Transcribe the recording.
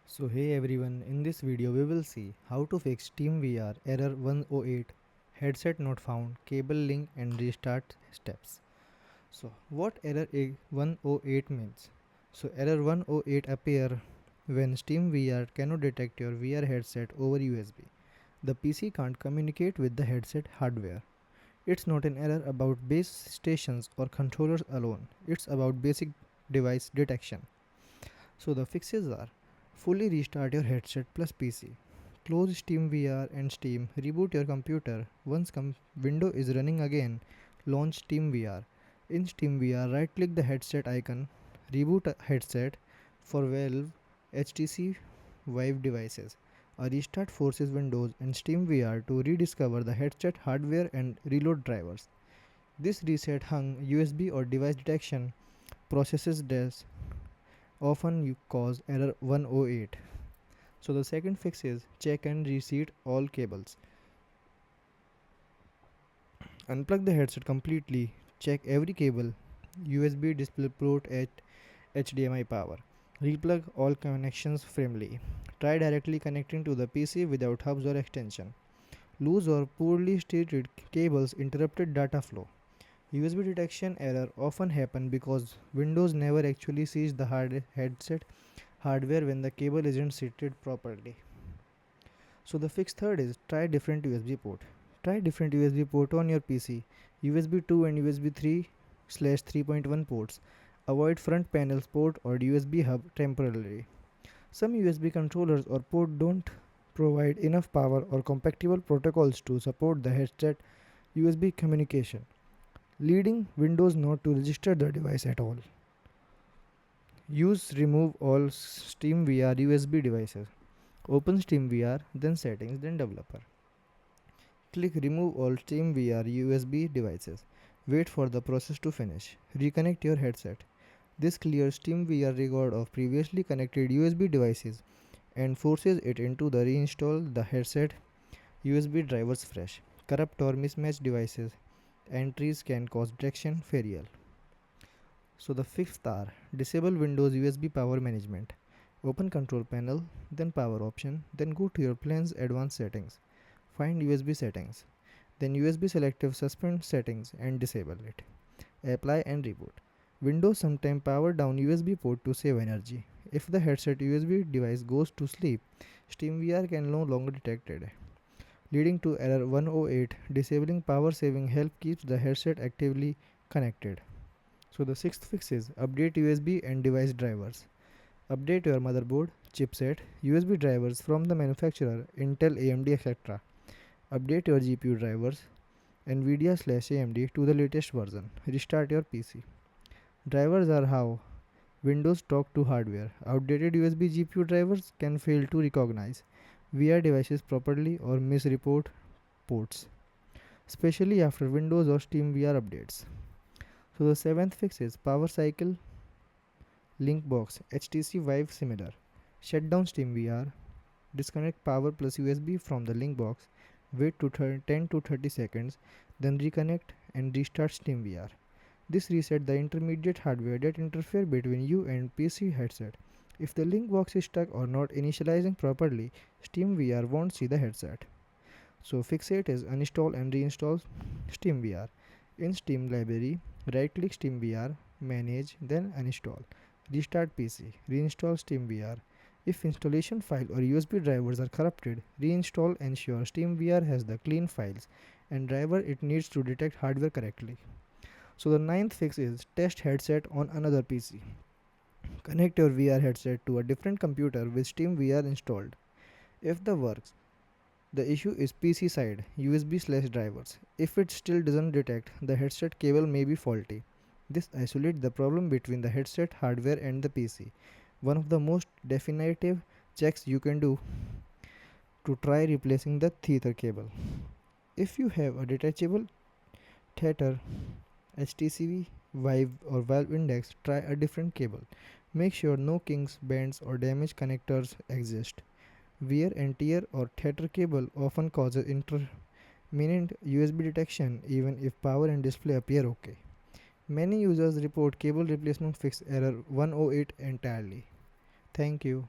So hey everyone, in this video we will see how to fix SteamVR error 108, headset not found, cable link and restart steps. So what error 108 means? So error 108 appear when SteamVR cannot detect your VR headset over USB. The PC can't communicate with the headset hardware. It's not an error about base stations or controllers alone, it's about basic device detection. So the fixes are: fully restart your headset plus PC. Close SteamVR and Steam. Reboot your computer. Once window is running again, launch SteamVR. In SteamVR, right click the headset icon. Reboot a headset for Valve HTC Vive devices. A restart forces Windows and SteamVR to rediscover the headset hardware and reload drivers. This reset hung USB or device detection processes does often you cause error 108. So the second fix is check and reset all cables. Unplug the headset completely. Check every cable, USB display port at HDMI power. Replug all connections firmly. Try directly connecting to the PC without hubs or extension. Loose or poorly treated cables interrupted data flow. USB detection error often happen because Windows never actually sees the headset hardware when the cable isn't seated properly. So the fix third is try different USB port. Try different USB port on your PC. USB 2 and USB 3/3.1 ports. Avoid front panel port or USB hub temporarily. Some USB controllers or port don't provide enough power or compatible protocols to support the headset USB communication, leading Windows not to register the device at all. Use remove all SteamVR USB devices. Open SteamVR, then Settings, then Developer. Click Remove all SteamVR USB devices. Wait for the process to finish. Reconnect your headset. This clears SteamVR record of previously connected USB devices and forces it into the reinstall the headset USB drivers fresh. Corrupt or mismatched devices entries can cause detection failure. So the fifth are disable Windows USB power management. Open control panel, then power option, then go to your plan's advanced settings. Find USB settings, then USB selective suspend settings and disable it. Apply and reboot. Windows sometimes power down USB port to save energy. If the headset USB device goes to sleep, SteamVR can no longer detect it, leading to error 108. Disabling power saving help keeps the headset actively connected. So the sixth fix is update USB and device drivers. Update your motherboard, chipset, USB drivers from the manufacturer, Intel, AMD, etc. Update your GPU drivers, NVIDIA/AMD to the latest version. Restart your PC. Drivers are how Windows talk to hardware. Outdated USB GPU drivers can fail to recognize VR devices properly or misreport ports, especially after Windows or SteamVR updates. So the seventh fix is power cycle link box HTC Vive similar. Shut down SteamVR, disconnect power plus USB from the link box, wait to 10 to 30 seconds, then reconnect and restart SteamVR. This reset the intermediate hardware that interfere between you and PC headset. If the link box is stuck or not initializing properly, SteamVR won't see the headset. So fix it is uninstall and reinstall SteamVR. In Steam library, right click SteamVR, manage, then uninstall. Restart PC, reinstall SteamVR. If installation file or USB drivers are corrupted, reinstall, ensure SteamVR has the clean files and driver it needs to detect hardware correctly. So the ninth fix is test headset on another PC. Connect your VR headset to a different computer with SteamVR installed. If the works, the issue is PC side USB/drivers. If it still doesn't detect, the headset cable may be faulty. This isolates the problem between the headset hardware and the PC. One of the most definitive checks you can do to try replacing the tether cable. If you have a detachable tether, HTC Vive or Valve Index, try a different cable. Make sure no kinks, bends or damaged connectors exist. Wear and tear or tether cable often causes intermittent USB detection even if power and display appear okay. Many users report cable replacement fix error 108 entirely. Thank you.